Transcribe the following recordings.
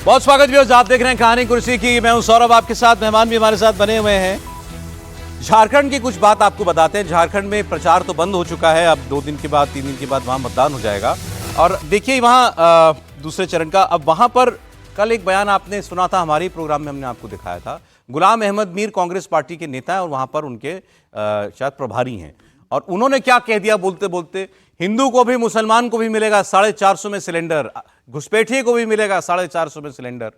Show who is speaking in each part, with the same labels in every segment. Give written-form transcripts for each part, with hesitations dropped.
Speaker 1: बहुत स्वागत व्यूअर्स, आप देख रहे हैं कहानी कुर्सी की। मैं हूं सौरभ, आपके साथ मेहमान भी हमारे साथ बने हुए हैं। झारखंड की कुछ बात आपको बताते हैं। झारखंड में प्रचार तो बंद हो चुका है, अब 2 दिन के बाद 3 दिन के बाद वहां मतदान हो जाएगा। और देखिए वहां दूसरे चरण का, अब वहां पर कल एक बयान आपने सुना था, हमारे प्रोग्राम में हमने आपको दिखाया था। गुलाम अहमद मीर कांग्रेस पार्टी के नेता है और वहां पर उनके शायद प्रभारी हैं। और उन्होंने क्या कह दिया बोलते बोलते, हिंदू को भी मुसलमान को भी मिलेगा 450 में सिलेंडर, घुसपैठिए को भी मिलेगा 450 में सिलेंडर।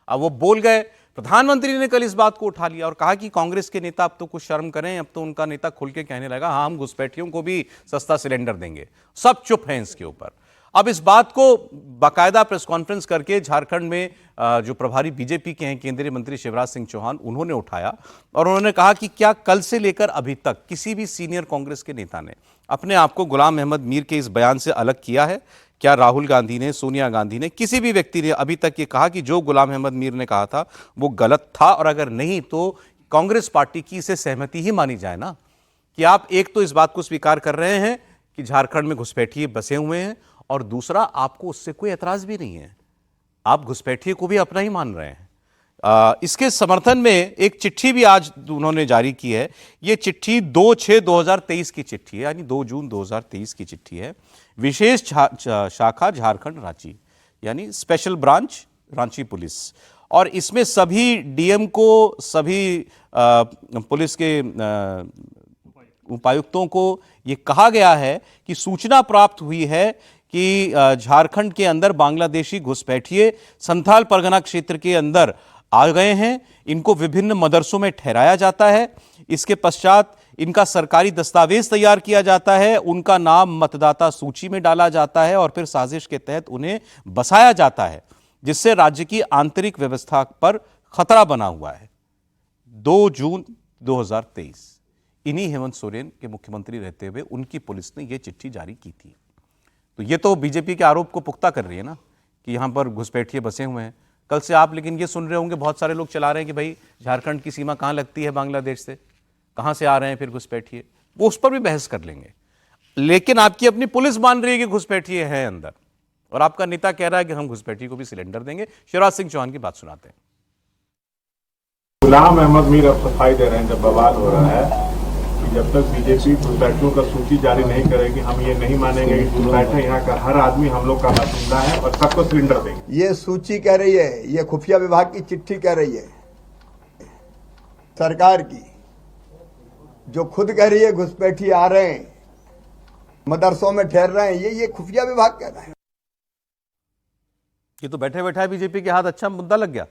Speaker 1: अब वो बोल गए। प्रधानमंत्री ने कल इस बात को उठा लिया और कहा कि कांग्रेस के नेता अब तो कुछ शर्म करें। अब तो उनका नेता खुल के कहने लगा, हाँ हम घुसपैठियों को भी सस्ता सिलेंडर देंगे। सब चुप हैं इसके ऊपर। अब इस बात को बाकायदा प्रेस कॉन्फ्रेंस करके झारखंड में जो प्रभारी बीजेपी के हैं, केंद्रीय मंत्री शिवराज सिंह चौहान, उन्होंने उठाया और उन्होंने कहा कि क्या कल से लेकर अभी तक किसी भी सीनियर कांग्रेस के नेता ने अपने आप को गुलाम अहमद मीर के इस बयान से अलग किया है? क्या राहुल गांधी ने, सोनिया गांधी ने, किसी भी व्यक्ति ने अभी तक ये कहा कि जो गुलाम अहमद मीर ने कहा था वो गलत था? और अगर नहीं तो कांग्रेस पार्टी की इसे सहमति ही मानी जाए ना, कि आप एक तो इस बात को स्वीकार कर रहे हैं कि झारखंड में घुसपैठिए बसे हुए हैं, और दूसरा आपको उससे कोई ऐतराज भी नहीं है, आप घुसपैठिए को भी अपना ही मान रहे हैं। इसके समर्थन में एक चिट्ठी भी आज उन्होंने जारी की है। ये चिट्ठी 2/6/2023 की चिट्ठी है, यानी 2 जून 2023 की चिट्ठी है। विशेष शाखा झारखंड रांची, यानी स्पेशल ब्रांच रांची पुलिस। और इसमें सभी डीएम को, सभी पुलिस के उपायुक्तों को ये कहा गया है कि सूचना प्राप्त हुई है कि झारखंड के अंदर बांग्लादेशी घुसपैठिए संथाल परगना क्षेत्र के अंदर आ गए हैं। इनको विभिन्न मदरसों में ठहराया जाता है। इसके पश्चात इनका सरकारी दस्तावेज तैयार किया जाता है, उनका नाम मतदाता सूची में डाला जाता है और फिर साजिश के तहत उन्हें बसाया जाता है, जिससे राज्य की आंतरिक व्यवस्था पर खतरा बना हुआ है। 2 जून 2023 इन्हीं हेमंत सोरेन के मुख्यमंत्री रहते हुए उनकी पुलिस ने यह चिट्ठी जारी की थी। तो ये तो बीजेपी के आरोप को पुख्ता कर रही है ना कि यहां पर घुसपैठिए बसे हुए हैं। कल से आप लेकिन ये सुन रहे होंगे, बहुत सारे लोग चला रहे हैं कि भाई झारखंड की सीमा कहां लगती है बांग्लादेश से, कहां से आ रहे हैं फिर घुसपैठिए। वो उस पर भी बहस कर लेंगे, लेकिन आपकी अपनी पुलिस मान रही है कि घुसपैठिए हैं अंदर, और आपका नेता कह रहा है कि हम घुसपैठिए को भी सिलेंडर देंगे। शिवराज सिंह चौहान की बात सुनाते हैं।
Speaker 2: गुलाम अहमद मीर अब सफाई दे रहे हैं, जब बवाल हो रहा है कि जब तक बीजेपी घुसपैठियों का सूची जारी नहीं करेगी हम ये नहीं मानेंगे कि घुसपैठे यहाँ का हर आदमी हम लोग का बासिंदा है और सबको सिलेंडर देंगे।
Speaker 3: ये सूची कह रही है, ये खुफिया विभाग की चिट्ठी कह रही है, सरकार की, जो खुद कह रही है घुसपैठी आ रहे हैं, मदरसों में ठहर रहे हैं, ये खुफिया विभाग कह रहा है।
Speaker 1: ये तो बैठे बैठा बीजेपी के हाथ अच्छा मुद्दा लग गया।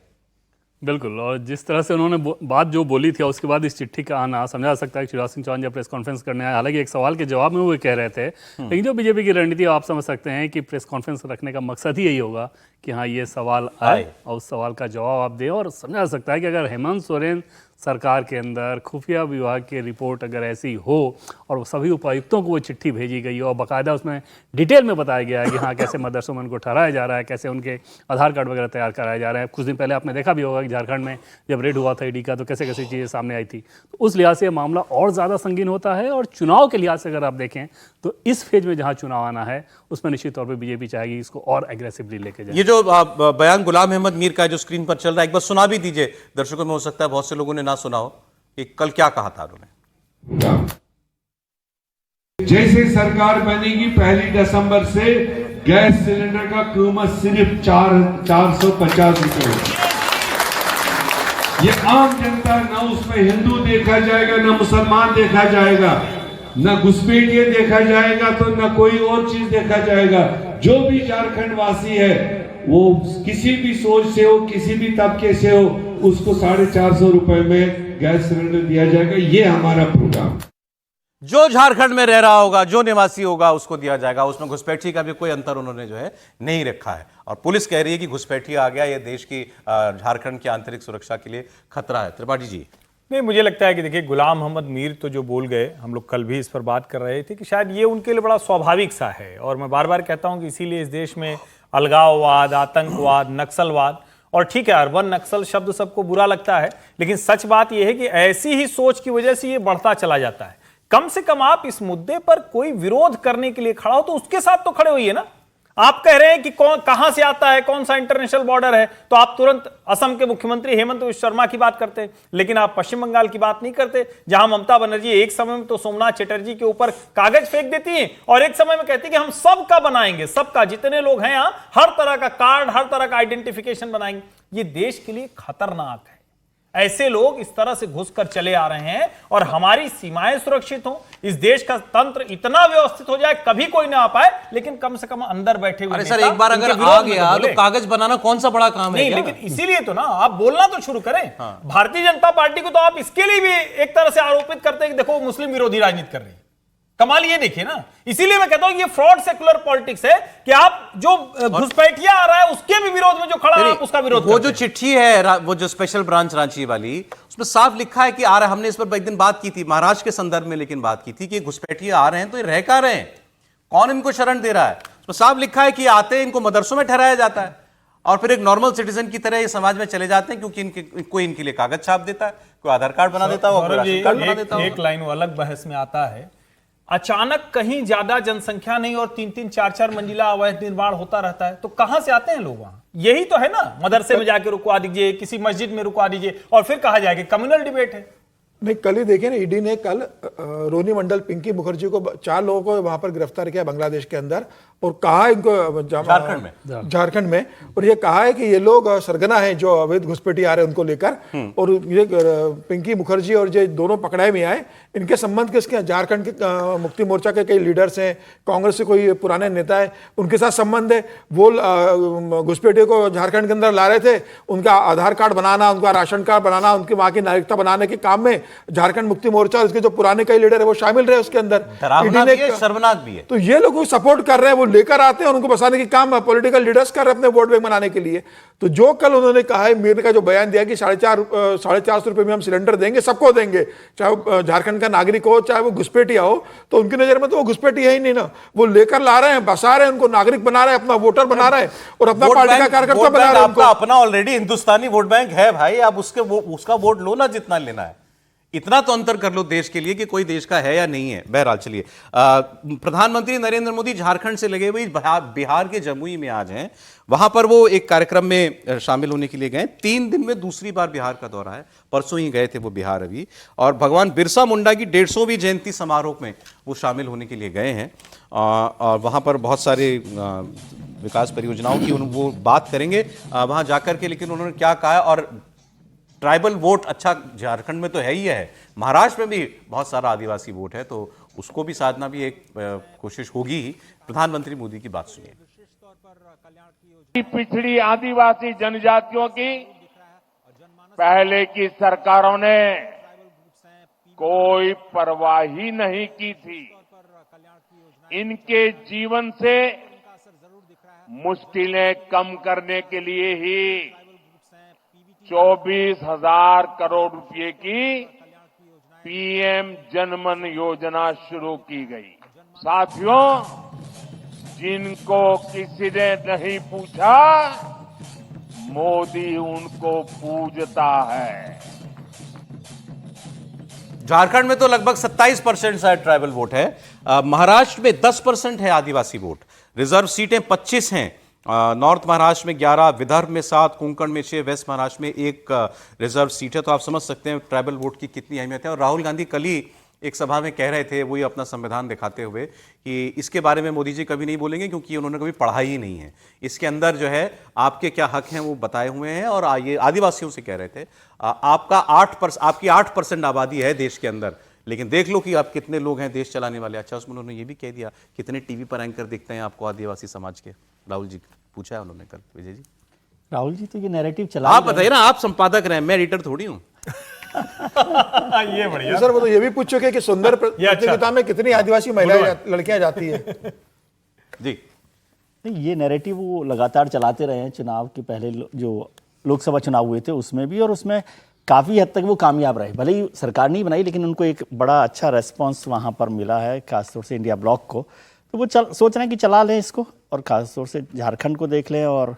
Speaker 4: बिल्कुल, और जिस तरह से उन्होंने बात जो बोली थी उसके बाद इस चिट्ठी का आना समझा जा सकता है कि शिवराज सिंह चौहान जब प्रेस कॉन्फ्रेंस करने आए, हालांकि एक सवाल के जवाब में वो कह रहे थे, लेकिन जो बीजेपी की रणनीति आप समझ सकते हैं कि प्रेस कॉन्फ्रेंस रखने का मकसद ही यही होगा कि हाँ ये सवाल आए और उस सवाल का जवाब आप दें। और समझा जा सकता है कि अगर हेमंत सोरेन सरकार के अंदर खुफिया विभाग की रिपोर्ट अगर ऐसी हो और सभी उपायुक्तों को वो चिट्ठी भेजी गई हो और बाकायदा उसमें डिटेल में बताया गया है कि हाँ कैसे मदरसों में उनको ठहराया जा रहा है, कैसे उनके आधार कार्ड वगैरह तैयार कराया जा रहा है। कुछ दिन पहले आपने देखा भी होगा कि झारखंड में जब रेड हुआ था ईडी का, तो कैसे कैसे चीज़ें सामने आई थी। तो उस लिहाज से मामला और ज़्यादा संगीन होता है। और चुनाव के लिहाज से अगर आप देखें तो इस फेज में जहाँ चुनाव आना है उसमें निश्चित तौर पर बीजेपी चाहेगी इसको और एग्रेसिवली लेके जाए।
Speaker 1: ये जो बयान गुलाम अहमद मीर का जो स्क्रीन पर चल रहा है, एक बार सुना भी दीजिए दर्शकों में, हो सकता है बहुत से लोगों ने ना सुना हो कि कल क्या कहा था उन्होंने।
Speaker 5: जैसे सरकार बनेगी 1 दिसंबर से गैस सिलेंडर का कीमत सिर्फ 450 रुपए। ये आम जनता, ना उसमें हिंदू देखा जाएगा, ना मुसलमान देखा जाएगा, ना घुसपैठिए देखा जाएगा, तो ना कोई और चीज देखा जाएगा। जो भी झारखंड वासी है वो किसी भी सोच से हो, किसी भी तबके से हो, उसको 450 रुपए में गैस सिलेंडर दिया जाएगा। ये हमारा प्रोग्राम।
Speaker 1: जो झारखंड में रह रहा होगा, जो निवासी होगा, उसको दिया जाएगा। उसमें घुसपैठी का भी कोई अंतर उन्होंने जो है नहीं रखा है। और पुलिस कह रही है कि घुसपैठी आ गया, ये देश की, झारखंड की आंतरिक सुरक्षा के लिए खतरा है। त्रिपाठी जी,
Speaker 6: नहीं, मुझे लगता है कि देखिए गुलाम अहमद मीर तो जो बोल गए, हम लोग कल भी इस पर बात कर रहे थे कि शायद ये उनके लिए बड़ा स्वाभाविक सा है। और मैं बार बार कहता हूं कि इसीलिए इस देश में अलगाववाद, आतंकवाद, नक्सलवाद, और ठीक है अर्बन नक्सल शब्द सबको बुरा लगता है, लेकिन सच बात यह है कि ऐसी ही सोच की वजह से ये बढ़ता चला जाता है। कम से कम आप इस मुद्दे पर कोई विरोध करने के लिए खड़ा हो तो उसके साथ तो खड़े होइए ना। आप कह रहे हैं कि कौन कहां से आता है, कौन सा इंटरनेशनल बॉर्डर है, तो आप तुरंत असम के मुख्यमंत्री हेमंत बिस्वा शर्मा की बात करते हैं, लेकिन आप पश्चिम बंगाल की बात नहीं करते, जहां ममता बनर्जी एक समय में तो सोमनाथ चटर्जी के ऊपर कागज फेंक देती हैं और एक समय में कहती है कि हम सबका बनाएंगे, सबका, जितने लोग हैं यहां हर तरह का कार्ड, हर तरह का आइडेंटिफिकेशन बनाएंगे। ये देश के लिए खतरनाक है। ऐसे लोग इस तरह से घुसकर चले आ रहे हैं और हमारी सीमाएं सुरक्षित हो, इस देश का तंत्र इतना व्यवस्थित हो जाए, कभी कोई ना आ पाए, लेकिन कम से कम अंदर बैठे हुए
Speaker 1: अरे सर,
Speaker 6: नेता
Speaker 1: एक बार
Speaker 6: उनके
Speaker 1: अगर
Speaker 6: विरोध
Speaker 1: आ
Speaker 6: में
Speaker 1: गया
Speaker 6: बोले।
Speaker 1: तो कागज बनाना कौन सा बड़ा काम है
Speaker 6: नहीं,
Speaker 1: क्या?
Speaker 6: लेकिन इसीलिए तो ना आप बोलना तो शुरू करें। भारतीय जनता पार्टी को तो आप इसके लिए भी एक तरह से आरोपित करते हैं कि देखो मुस्लिम विरोधी राजनीति कर रही है। कमाल ये देखिए ना, इसीलिए मैं कहता हूं कि ये फ्रॉड सेकुलर पॉलिटिक्स है कि आप जो घुसपैठिया आ रहा है उसके भी विरोध में जो खड़ा है आप उसका विरोध
Speaker 1: वो
Speaker 6: करते
Speaker 1: जो
Speaker 6: हैं।
Speaker 1: चिट्ठी है, वो जो स्पेशल ब्रांच रांची वाली, उसमें साफ लिखा है कि आ रहा, हमने इस पर एक दिन बात की थी महाराष्ट्र के संदर्भ में, लेकिन बात की थी कि घुसपैठिया आ रहे हैं तो ये रह कहां रहे हैं, कौन इनको शरण दे रहा है? उसमें साफ लिखा है कि आते हैं, इनको मदरसों में ठहराया जाता है और फिर एक नॉर्मल सिटीजन की तरह ये समाज में चले जाते हैं, क्योंकि कोई इनके लिए कागज छाप देता है, कोई आधार कार्ड बना देता है, कोई राशन कार्ड बना देता है।
Speaker 6: एक लाइन वो अलग बहस में आता है, अचानक कहीं ज्यादा जनसंख्या नहीं और 3-3 4-4 मंजिला अवैध निर्माण होता रहता है, तो कहां से आते हैं लोग वहां? यही तो है ना, मदरसे में जाके रुकवा दीजिए, किसी मस्जिद में रुकवा दीजिए और फिर कहा जाए कि कम्युनल डिबेट है।
Speaker 7: नहीं, कल ही देखिए ना, ईडी ने कल रोनी मंडल, पिंकी मुखर्जी को, 4 लोगों को वहां पर गिरफ्तार किया बांग्लादेश के अंदर और कहा इनको झारखंड में और ये कहा है कि ये लोग सरगना है जो अवैध घुसपैठी आ रहे हैं उनको लेकर, और ये पिंकी मुखर्जी और ये दोनों पकड़ाए में आए, इनके संबंध किसके? झारखंड के मुक्ति मोर्चा के कई लीडर्स हैं, कांग्रेस के कोई पुराने नेता है, उनके साथ संबंध है। वो घुसपैठियों को झारखंड के अंदर ला रहे थे, उनका आधार कार्ड बनाना, उनका राशन कार्ड बनाना, उनकी वहां की नागरिकता बनाने के काम में झारखंड मुक्ति मोर्चा और उसके जो पुराने कई लीडर है वो शामिल रहे उसके अंदर।
Speaker 1: डरावना भी है, शर्मनाक भी है।
Speaker 7: तो ये लोग सपोर्ट कर रहे हैं, वो लेकर आते हैं और उनको बसाने की काम पॉलिटिकल लीडर्स कर रहे हैं अपने वोट बैंक बनाने के लिए। तो जो कल उन्होंने कहा है, मीर का जो बयान दिया कि 450 रुपए में हम सिलेंडर देंगे, सबको देंगे, चाहे वो झारखंड का नागरिक हो चाहे वो घुसपैठिया हो, तो उनकी नजर में तो वो घुसपैठिया ही नहीं ना, वो लेकर ला रहे हैं, बसा रहे हैं, उनको नागरिक बना रहे हैं, अपना वोटर बना रहे हैं और अपना पार्टी का कार्यकर्ता बना रहे हैं।
Speaker 1: आपका अपना ऑलरेडी हिंदुस्तानी वोट बैंक है भाई, आप उसका वोट लो ना जितना लेना है, इतना तो अंतर कर लो देश के लिए कि कोई देश का है या नहीं है। बहरहाल चलिए, प्रधानमंत्री नरेंद्र मोदी झारखंड से लगे हुए बिहार के जमुई में आज हैं, वहां पर वो एक कार्यक्रम में शामिल होने के लिए गए। 3 दिन में दूसरी बार बिहार का दौरा है, परसों ही गए थे वो बिहार अभी, और भगवान बिरसा मुंडा की 150वीं जयंती समारोह में वो शामिल होने के लिए गए हैं और वहां पर बहुत सारे विकास परियोजनाओं की वो बात करेंगे वहां जाकर के। लेकिन उन्होंने क्या कहा, और ट्राइबल वोट अच्छा झारखंड में तो है ही है, महाराष्ट्र में भी बहुत सारा आदिवासी वोट है, तो उसको भी साधना भी एक कोशिश होगी ही। प्रधानमंत्री मोदी की बात सुनिए।
Speaker 8: पिछड़ी आदिवासी जनजातियों की पहले की सरकारों ने कोई परवाह ही नहीं की थी। इनके जीवन से मुश्किलें कम करने के लिए ही 24,000 करोड़ रुपए की पीएम जनमन योजना शुरू की गई। साथियों, जिनको किसी ने नहीं पूछा, मोदी उनको पूजता है।
Speaker 1: झारखंड में तो लगभग 27% शायद ट्राइबल वोट है, महाराष्ट्र में 10% है आदिवासी वोट, रिजर्व सीटें 25 हैं, नॉर्थ महाराष्ट्र में 11, विदर्भ में 7, कोंकण में 6, वेस्ट महाराष्ट्र में 1 रिजर्व सीट है। तो आप समझ सकते हैं ट्राइबल वोट की कितनी अहमियत है। और राहुल गांधी कल ही एक सभा में कह रहे थे, वही अपना संविधान दिखाते हुए, कि इसके बारे में मोदी जी कभी नहीं बोलेंगे क्योंकि उन्होंने कभी पढ़ा ही नहीं है, इसके अंदर जो है आपके क्या हक हैं वो बताए हुए हैं। और ये आदिवासियों से कह रहे थे, आपकी 8% आबादी है देश के अंदर, लेकिन देख लो कि आप कितने लोग हैं देश चलाने वाले। अच्छा, उसमें उन्होंने ये भी कह दिया कितने टीवी पर एंकर दिखते हैं आपको आदिवासी समाज के, राहुल जी पूछा है उन्होंने कल। विजय जी,
Speaker 9: राहुल जी तो ये नैरेटिव चला,
Speaker 1: आप बताइए ना, आप संपादक रहे, मैं एडिटर थोड़ी हूँ।
Speaker 6: ये बढ़िया
Speaker 7: सर, वो तो ये भी पूछ चुके कि सुंदर प्रतियोगिता में कितनी आदिवासी महिलाएं लड़कियां जाती है।
Speaker 1: जी
Speaker 9: नहीं, ये नैरेटिव वो लगातार चलाते रहे हैं। चुनाव के पहले जो लोकसभा चुनाव हुए थे उसमें भी, और उसमें काफ़ी हद तक वो कामयाब रहे। भले ही सरकार नहीं बनाई, लेकिन उनको एक बड़ा अच्छा रेस्पॉन्स वहाँ पर मिला है, खासतौर से इंडिया ब्लॉक को। तो वो सोच रहे हैं कि चला लें इसको, और खासतौर से झारखंड को देख लें और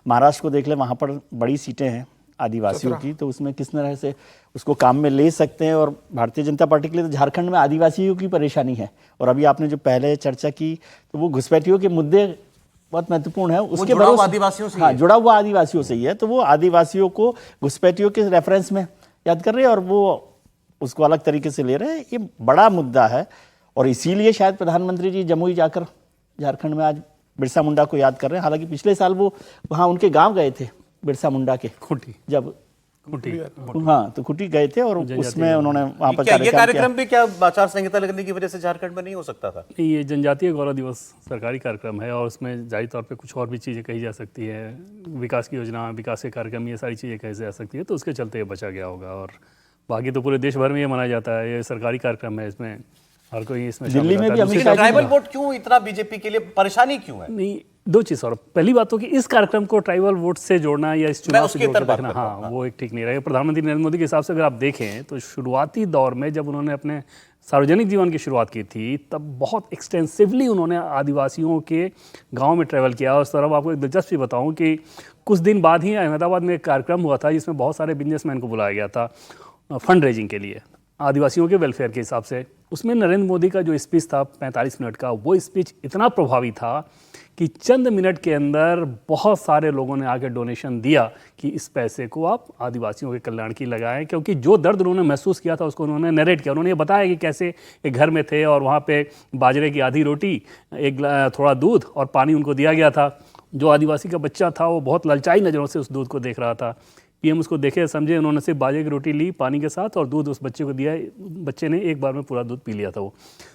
Speaker 9: महाराष्ट्र को देख लें, वहाँ पर बड़ी सीटें हैं आदिवासियों की, तो उसमें किस तरह से उसको काम में ले सकते हैं। और भारतीय जनता पार्टी के लिए तो झारखंड में आदिवासियों की परेशानी है। और अभी आपने जो पहले चर्चा की, तो वो घुसपैठियों के मुद्दे बहुत महत्वपूर्ण है। उसके
Speaker 1: जुड़ा हुआ
Speaker 9: भरोसे
Speaker 1: आदिवासियों से ही
Speaker 9: हाँ,
Speaker 1: है।
Speaker 9: जुड़ा हुआ आदिवासियों से ही है, तो वो आदिवासियों को घुसपैठियों के रेफरेंस में याद कर रहे हैं और वो उसको अलग तरीके से ले रहे हैं। ये बड़ा मुद्दा है और इसीलिए शायद प्रधानमंत्री जी जमुई जाकर झारखंड में आज बिरसा मुंडा को याद कर रहे हैं। हालांकि पिछले साल वो वहाँ उनके गांव गए थे बिरसा मुंडा के,
Speaker 4: खूंटी
Speaker 9: जब
Speaker 4: खूंटी
Speaker 9: हाँ तो खूंटी गए थे और उसमें उन्होंने वहाँ पर
Speaker 1: क्या ये कार्यक्रम भी क्या आचार संहिता लगने की वजह से झारखंड में नहीं हो सकता था?
Speaker 4: नहीं, ये जनजातीय गौरव दिवस सरकारी कार्यक्रम है और उसमें जाहिर तौर पे कुछ और भी चीज़ें कही जा सकती है, विकास की योजना, विकास के कार्यक्रम, ये सारी चीज़ें कही जा सकती है, तो उसके चलते ये बचा गया होगा। और बाकी तो पूरे देश भर में ये मनाया जाता है, ये सरकारी कार्यक्रम है, इसमें हर कोई इसमें शामिल
Speaker 9: दिल्ली में
Speaker 4: होता
Speaker 9: भी
Speaker 4: है।
Speaker 9: अमित
Speaker 4: दूसरी
Speaker 9: शाह
Speaker 4: तरफ-
Speaker 1: ट्राइबल वोट क्यों इतना बीजेपी के लिए परेशानी क्यों है?
Speaker 4: नहीं, दो चीज़ और, पहली बात तो कि इस कार्यक्रम को ट्राइबल वोट से जोड़ना या इस चुनाव से
Speaker 1: उसकी
Speaker 4: जोड़कर
Speaker 1: तरफ बात
Speaker 4: देखना,
Speaker 1: कर रहा हूं,
Speaker 4: हाँ, वो एक ठीक नहीं रहेगा। प्रधानमंत्री नरेंद्र मोदी के हिसाब से अगर आप देखें तो शुरुआती दौर में जब उन्होंने अपने सार्वजनिक जीवन की शुरुआत की थी तब बहुत एक्सटेंसिवली उन्होंने आदिवासियों के गांव में ट्रैवल किया। और सर, अब आपको एक दिलचस्प चीज़ बताऊं कि कुछ दिन बाद ही अहमदाबाद में एक कार्यक्रम हुआ था जिसमें बहुत सारे बिजनेसमैन को बुलाया गया था फंड रेजिंग के लिए, आदिवासियों के वेलफेयर के हिसाब से। उसमें नरेंद्र मोदी का जो स्पीच था 45 मिनट का, वो स्पीच इतना प्रभावी था कि चंद मिनट के अंदर बहुत सारे लोगों ने आके डोनेशन दिया कि इस पैसे को आप आदिवासियों के कल्याण की लगाएं, क्योंकि जो दर्द उन्होंने महसूस किया था उसको उन्होंने नरेट किया। उन्होंने ये बताया कि कैसे एक घर में थे और वहाँ पे बाजरे की आधी रोटी, एक थोड़ा दूध और पानी उनको दिया गया था। जो आदिवासी का बच्चा था वो बहुत ललचाई नज़रों से उस दूध को देख रहा था। पीएम उसको देखे समझे, उन्होंने सिर्फ बाजरे की रोटी ली पानी के साथ और दूध उस बच्चे को दिया। बच्चे ने एक बार में पूरा दूध पी लिया था वो।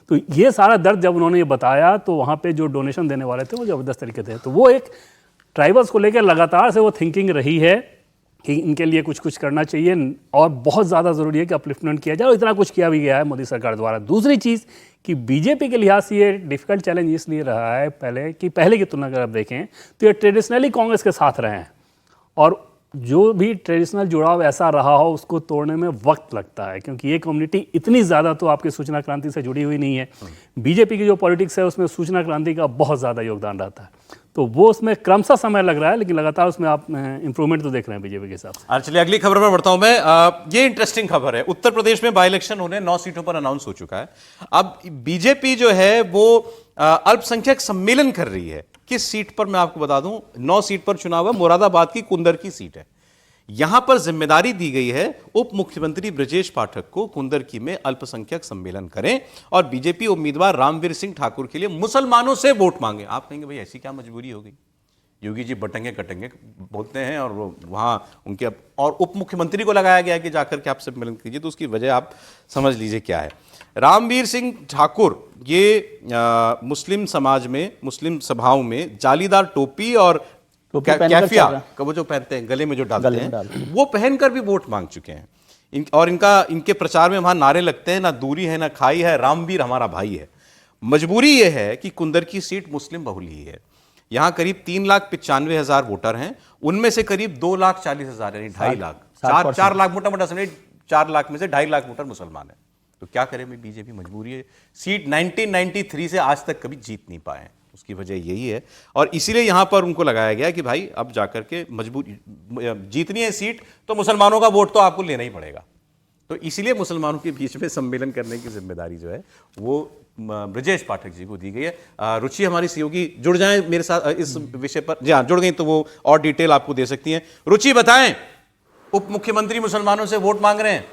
Speaker 4: तो ये सारा दर्द जब उन्होंने ये बताया तो वहाँ पे जो डोनेशन देने वाले थे वो ज़बरदस्त तरीके थे। तो वो एक ट्राइबल्स को लेकर लगातार से वो थिंकिंग रही है कि इनके लिए कुछ कुछ करना चाहिए और बहुत ज़्यादा ज़रूरी है कि अपलिफ्टमेंट किया जाए, और इतना कुछ किया भी गया है मोदी सरकार द्वारा। दूसरी चीज़ कि बीजेपी के लिहाज से ये डिफ़िकल्ट चैलेंज इसलिए रहा है पहले की तुलना अगर आप देखें तो ये ट्रेडिशनली कांग्रेस के साथ रहे हैं और जो भी ट्रेडिशनल जुड़ाव ऐसा रहा हो उसको तोड़ने में वक्त लगता है, क्योंकि ये कम्युनिटी इतनी ज़्यादा तो आपकी सूचना क्रांति से जुड़ी हुई नहीं है। बीजेपी की जो पॉलिटिक्स है उसमें सूचना क्रांति का बहुत ज़्यादा योगदान रहता है, तो वो उसमें क्रमशः समय लग रहा है, लेकिन लगातार उसमें आप इंप्रूवमेंट तो देख रहे हैं बीजेपी के हिसाब से।
Speaker 1: चलिए अगली खबर पर बढ़ता हूं मैं। ये इंटरेस्टिंग खबर है, उत्तर प्रदेश में बाई इलेक्शन होने 9 सीटों पर अनाउंस हो चुका है। अब बीजेपी जो है वो अल्पसंख्यक सम्मेलन कर रही है। किस सीट पर मैं आपको बता दूं, 9 सीट पर चुनाव है, मुरादाबाद की कुंदर की सीट है। यहां पर जिम्मेदारी दी गई है उप मुख्यमंत्री ब्रजेश पाठक को कुंदरकी में अल्पसंख्यक सम्मेलन करें और बीजेपी उम्मीदवार रामवीर सिंह ठाकुर के लिए मुसलमानों से वोट मांगे। आप कहेंगे भाई ऐसी क्या मजबूरी हो गई, योगी जी बटंगे कटेंगे बोलते हैं और वहां उनके और उप मुख्यमंत्री को लगाया गया है कि जाकर के आप सम्मेलन कीजिए, तो उसकी वजह आप समझ लीजिए क्या है। रामवीर सिंह ठाकुर ये मुस्लिम समाज में, मुस्लिम सभाओं में जालीदार टोपी और कैफिया का वो जो पहनते हैं, गले में जो डालते हैं, वो पहनकर भी वोट मांग चुके हैं। और इनके प्रचार में वहां नारे लगते हैं, ना दूरी है ना खाई है, रामवीर हमारा भाई है। मजबूरी यह है कि कुंदर की सीट मुस्लिम बहुल ही है। यहां करीब 3,95,000 वोटर हैं, उनमें से करीब 2,40,000 यानी 2.5 लाख, 4 लाख मोटा मोटा समझे, 4 लाख में से 2.5 लाख वोटर मुसलमान है। तो क्या करें भाई, बीजेपी मजबूरी है। सीट 1993 से आज तक कभी जीत नहीं पाए, उसकी वजह यही है और इसीलिए यहां पर उनको लगाया गया कि भाई अब जाकर के मजबूरी जीतनी है सीट तो मुसलमानों का वोट तो आपको लेना ही पड़ेगा। तो इसीलिए मुसलमानों के बीच में सम्मेलन करने की जिम्मेदारी जो है वो ब्रजेश पाठक जी को दी गई है। रुचि हमारी सहयोगी जुड़ जाएं मेरे साथ इस विषय पर। जी हाँ, जुड़ गई तो वो और डिटेल आपको दे सकती हैं। रुचि बताएं, उप मुख्यमंत्री मुसलमानों से वोट मांग रहे हैं।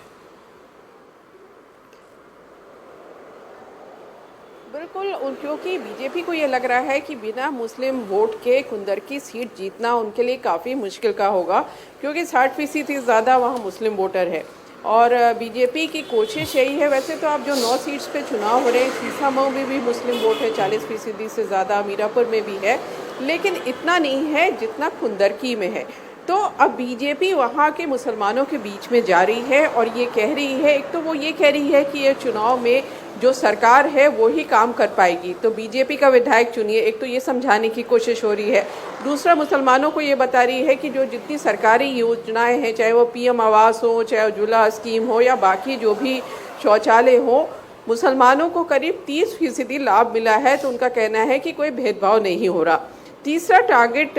Speaker 10: बिल्कुल, क्योंकि बीजेपी को ये लग रहा है कि बिना मुस्लिम वोट के कुंदर की सीट जीतना उनके लिए काफ़ी मुश्किल का होगा, क्योंकि 60% से ज़्यादा वहाँ मुस्लिम वोटर है और बीजेपी की कोशिश यही है। वैसे तो आप जो 9 सीट्स पे चुनाव हो रहे हैं, सीसामऊ में भी मुस्लिम वोट है 40% से ज़्यादा, मीरापुर में भी है, लेकिन इतना नहीं है जितना कुंदरकी में है। तो अब बीजेपी वहाँ के मुसलमानों के बीच में जा रही है और ये कह रही है, एक तो वो ये कह रही है कि ये चुनाव में जो सरकार है वो ही काम कर पाएगी, तो बीजेपी का विधायक चुनिए, एक तो ये समझाने की कोशिश हो रही है। दूसरा, मुसलमानों को ये बता रही है कि जो जितनी सरकारी योजनाएं हैं, चाहे वो पीएम आवास हो, चाहे उज्ज्वला स्कीम हो या बाकी जो भी शौचालय हो, मुसलमानों को करीब 30% लाभ मिला है, तो उनका कहना है कि कोई भेदभाव नहीं हो रहा। तीसरा टारगेट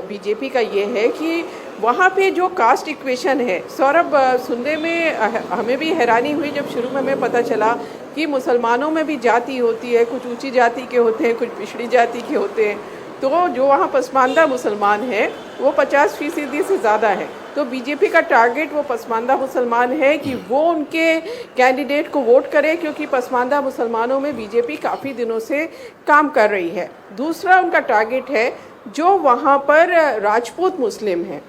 Speaker 10: बीजेपी का ये है कि वहाँ पे जो कास्ट इक्वेशन है, सौरभ, सुनने में हमें भी हैरानी हुई जब शुरू में हमें पता चला कि मुसलमानों में भी जाति होती है, कुछ ऊंची जाति के होते हैं, कुछ पिछड़ी जाति के होते हैं। तो जो वहाँ पसमानदा मुसलमान है वो 50% से ज़्यादा है। तो बीजेपी का टारगेट वो पसमानदा मुसलमान है कि वो उनके कैंडिडेट को वोट करे, क्योंकि पसमानदा मुसलमानों में बीजेपी काफ़ी दिनों से काम कर रही है। दूसरा उनका टारगेट है जो वहाँ पर राजपूत मुस्लिम हैं।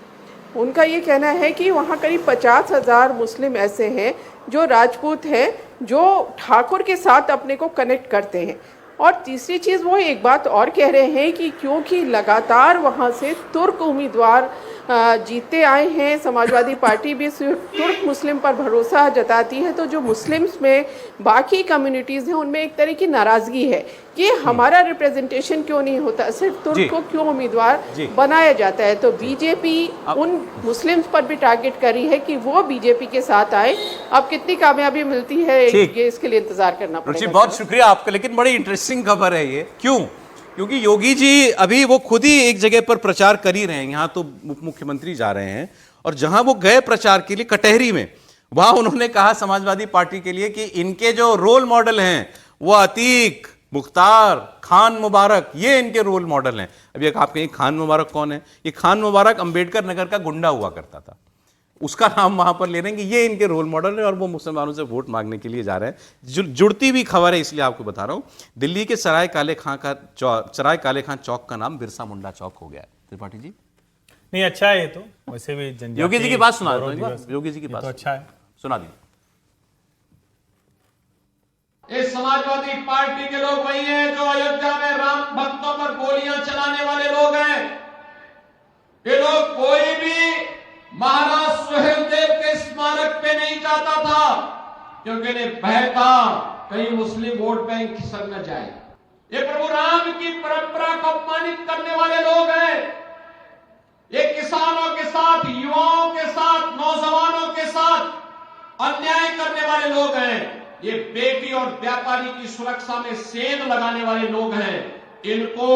Speaker 10: उनका ये कहना है कि वहाँ करीब 50,000 मुस्लिम ऐसे हैं जो राजपूत हैं, जो ठाकुर के साथ अपने को कनेक्ट करते हैं। और तीसरी चीज़ वो एक बात और कह रहे हैं कि क्योंकि लगातार वहाँ से तुर्क उम्मीदवार जीतते आए हैं, समाजवादी पार्टी भी सिर्फ तुर्क मुस्लिम पर भरोसा जताती है, तो जो मुस्लिम्स में बाकी कम्युनिटीज़ हैं उनमें एक तरह की नाराज़गी है कि हमारा रिप्रेजेंटेशन क्यों नहीं होता, सिर्फ तुर्क को क्यों उम्मीदवार बनाया जाता है। तो बीजेपी उन मुस्लिम्स पर भी टारगेट करी है कि वो बीजेपी के साथ आए। अब कितनी कामयाबी मिलती है ये इसके लिए इंतजार करना पड़ेगा।
Speaker 1: बहुत शुक्रिया आपका, लेकिन बड़ी इंटरेस्टिंग खबर है ये। क्यों? क्योंकि योगी जी अभी वो खुद ही एक जगह पर प्रचार कर ही रहे हैं। यहाँ तो उप मुख्यमंत्री जा रहे हैं और जहां वो गए प्रचार के लिए कटहरी में, वहां उन्होंने कहा समाजवादी पार्टी के लिए कि इनके जो रोल मॉडल हैं वो अतीक, मुख्तार, खान मुबारक, ये इनके रोल मॉडल हैं। अभी आप कहें खान मुबारक कौन है? ये खान मुबारक अंबेडकर नगर का गुंडा हुआ करता था, उसका नाम वहां पर ले रहे हैं कि ये इनके रोल मॉडल है और वो मुसलमानों से वोट मांगने के लिए जा रहे हैं। जुड़ती भी खबर है, इसलिए आपको बता रहा हूं। दिल्ली के सराय काले खां चौक का नाम बिरसा मुंडा चौक हो गया है। त्रिपाठी जी,
Speaker 6: नहीं अच्छा है ये तो, वैसे भी जनजातीय
Speaker 1: योगी जी की बात सुना दो, योगी जी की बात
Speaker 6: तो अच्छा है,
Speaker 1: सुना दी।
Speaker 8: इस समाजवादी पार्टी के लोग वही हैं जो अयोध्या में राम भक्तों पर गोलियां चलाने वाले लोग हैं। ये लोग कोई भी महाराज सुहेलदेव के स्मारक पे नहीं जाता था, क्योंकि इन्हें भय था कहीं मुस्लिम वोट बैंक खिसक न जाए। ये प्रभु राम की परंपरा को अपमानित करने वाले लोग हैं। ये किसानों के साथ, युवाओं के साथ, नौजवानों के साथ अन्याय करने वाले लोग हैं। ये बेटी और व्यापारी की सुरक्षा में सेंध लगाने वाले लोग हैं। इनको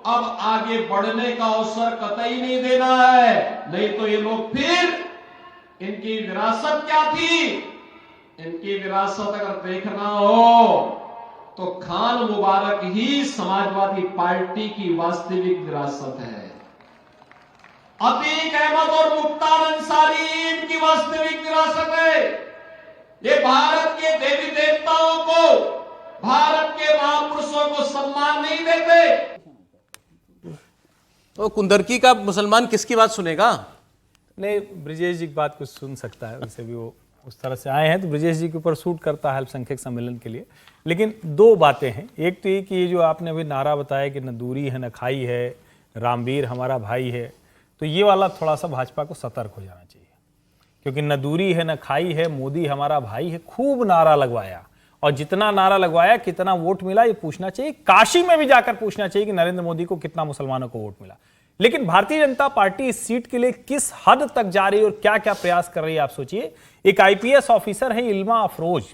Speaker 8: अब आगे बढ़ने का अवसर कतई नहीं देना है, नहीं तो ये लोग फिर, इनकी विरासत क्या थी? इनकी विरासत अगर देखना हो तो खान मुबारक ही समाजवादी पार्टी की वास्तविक विरासत है। अतीक अहमद और मुख्तार अंसारी इनकी वास्तविक विरासत है। ये भारत के देवी देवताओं को, भारत के महापुरुषों को सम्मान नहीं देते।
Speaker 1: तो कुंदरकी का मुसलमान किसकी बात सुनेगा?
Speaker 6: नहीं, ब्रिजेश जी की बात कुछ सुन सकता है, वैसे भी वो उस तरह से आए हैं तो ब्रिजेश जी के ऊपर सूट करता है अल्पसंख्यक सम्मेलन के लिए। लेकिन दो बातें हैं, एक तो ये कि ये जो आपने अभी नारा बताया कि न दूरी है न खाई है, रामवीर हमारा भाई है, तो ये वाला थोड़ा सा भाजपा को सतर्क हो जाना चाहिए, क्योंकि न दूरी है न खाई है, मोदी हमारा भाई है, खूब नारा लगवाया और जितना नारा लगवाया कितना वोट मिला ये पूछना चाहिए। काशी में भी जाकर पूछना चाहिए कि नरेंद्र मोदी को कितना मुसलमानों को वोट मिला। लेकिन भारतीय जनता पार्टी इस सीट के लिए किस हद तक जा रही है और क्या क्या प्रयास कर रही है आप सोचिए। एक आईपीएस ऑफिसर है इल्मा अफरोज,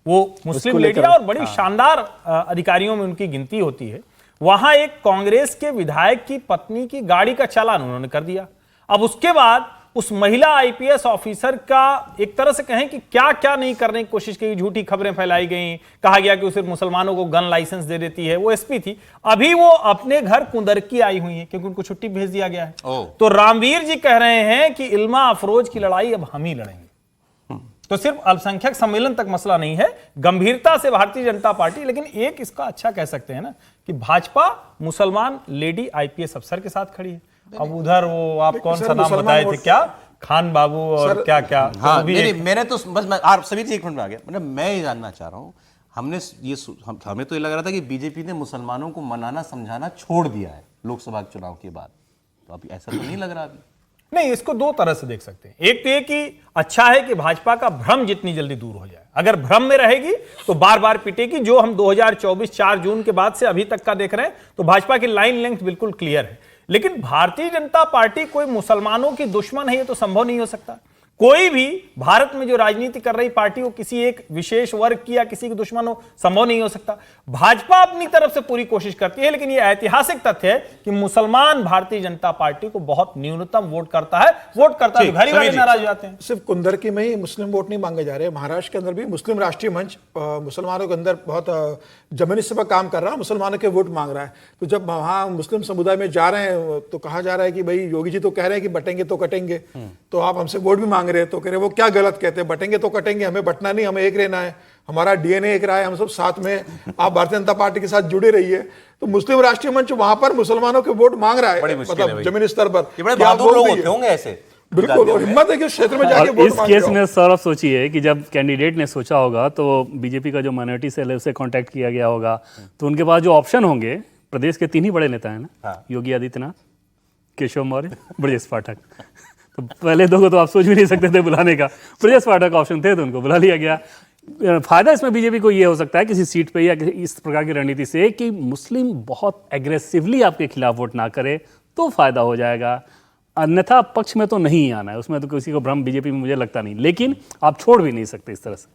Speaker 6: वो मुस्लिम लेडी और बड़ी शानदार अधिकारियों में उनकी गिनती होती है। वहां एक कांग्रेस के विधायक की पत्नी की गाड़ी का चालान उन्होंने कर दिया। अब उसके बाद उस महिला आईपीएस ऑफिसर का एक तरह से कहें कि क्या क्या नहीं करने की कोशिश की, झूठी खबरें फैलाई गई, कहा गया कि उसे मुसलमानों को गन लाइसेंस दे देती है। वो एसपी थी, अभी वो अपने घर कुंदरकी आई हुई है क्योंकि उनको छुट्टी भेज दिया गया है। तो रामवीर जी कह रहे हैं कि इल्मा अफरोज की लड़ाई अब हम ही लड़ेंगे। तो सिर्फ अल्पसंख्यक सम्मेलन तक मसला नहीं है, गंभीरता से भारतीय जनता पार्टी, लेकिन एक इसका अच्छा कह सकते हैं ना कि भाजपा मुसलमान लेडी आईपीएस अफसर के साथ खड़ी है। अब उधर वो आप कौन सा नाम बताए थे, क्या खान बाबू और क्या क्या?
Speaker 1: हाँ, मैंने तो बस आप सभी से एक मिनट में आ गया। मतलब मैं ये जानना चाह रहा हूँ, हमें तो ये लग रहा था कि बीजेपी ने मुसलमानों को मनाना समझाना छोड़ दिया है लोकसभा चुनाव के बाद, तो अभी ऐसा तो नहीं लग रहा अभी।
Speaker 6: नहीं, इसको दो तरह से देख सकते हैं। एक तो ये कि अच्छा है कि भाजपा का भ्रम जितनी जल्दी दूर हो जाए। अगर भ्रम में रहेगी तो बार बार पिटेगी, जो हम 2024 4 जून के बाद से अभी तक का देख रहे हैं, तो भाजपा की लाइन लेंथ बिल्कुल क्लियर है। लेकिन भारतीय जनता पार्टी कोई मुसलमानों की दुश्मन है ये तो संभव नहीं हो सकता, कोई भी भारत में जो राजनीति कर रही पार्टी हो किसी एक विशेष वर्ग की या किसी के दुश्मन हो, संभव नहीं हो सकता। भाजपा अपनी तरफ से पूरी कोशिश करती है, लेकिन यह ऐतिहासिक तथ्य है कि मुसलमान भारतीय जनता पार्टी को बहुत न्यूनतम वोट करता है। वोट करता है, घर वाले नाराज हो जाते हैं।
Speaker 7: सिर्फ कुंदरकी में ही मुस्लिम वोट नहीं मांगे जा रहे, महाराष्ट्र के अंदर भी मुस्लिम राष्ट्रीय मंच मुसलमानों के अंदर बहुत जमीनी से काम कर रहा है, मुसलमानों के वोट मांग रहा है। तो जब वहां मुस्लिम समुदाय में जा रहे हैं तो कहा जा रहा है कि भाई योगी जी तो कह रहे हैं कि बटेंगे तो कटेंगे, तो आप हमसे वोट भी मांग रहे हैं। तो कह रहे वो क्या गलत कहते हैं, बटेंगे तो कटेंगे, हमें बटना नहीं, हमें एक रहना है, हमारा डीएनए एक रहा है, हम सब साथ में, आप भारतीय जनता पार्टी के साथ जुड़े रहिए। तो मुस्लिम राष्ट्रीय मंच वहां पर मुसलमानों के वोट मांग रहा है, मतलब जमीनी स्तर पर।
Speaker 1: बहादुर लोग होते होंगे ऐसे,
Speaker 7: बिल्कुल, और हिम्मत है कि क्षेत्र में जाके वोट
Speaker 4: इस केस में सौरभ सोचिए कि जब कैंडिडेट ने सोचा होगा तो बीजेपी का जो माइनॉरिटी सेल है उसे कांटेक्ट किया गया होगा, तो उनके पास जो ऑप्शन होंगे, प्रदेश के 3 ही बड़े नेता हैं ना, योगी आदित्यनाथ, केशव मौर्य, ब्रजेश पाठक। तो पहले 2 को तो आप सोच भी नहीं सकते थे बुलाने का, ब्रजेश पाठक ऑप्शन थे तो उनको बुला लिया गया। फायदा इसमें बीजेपी को ये हो सकता है किसी सीट पे या किसी इस प्रकार की रणनीति से कि मुस्लिम बहुत एग्रेसिवली आपके खिलाफ वोट ना करे तो फायदा हो जाएगा, अन्यथा पक्ष में तो नहीं आना है, उसमें तो किसी को भ्रम बीजेपी में मुझे लगता नहीं, लेकिन आप छोड़ भी नहीं सकते इस तरह से।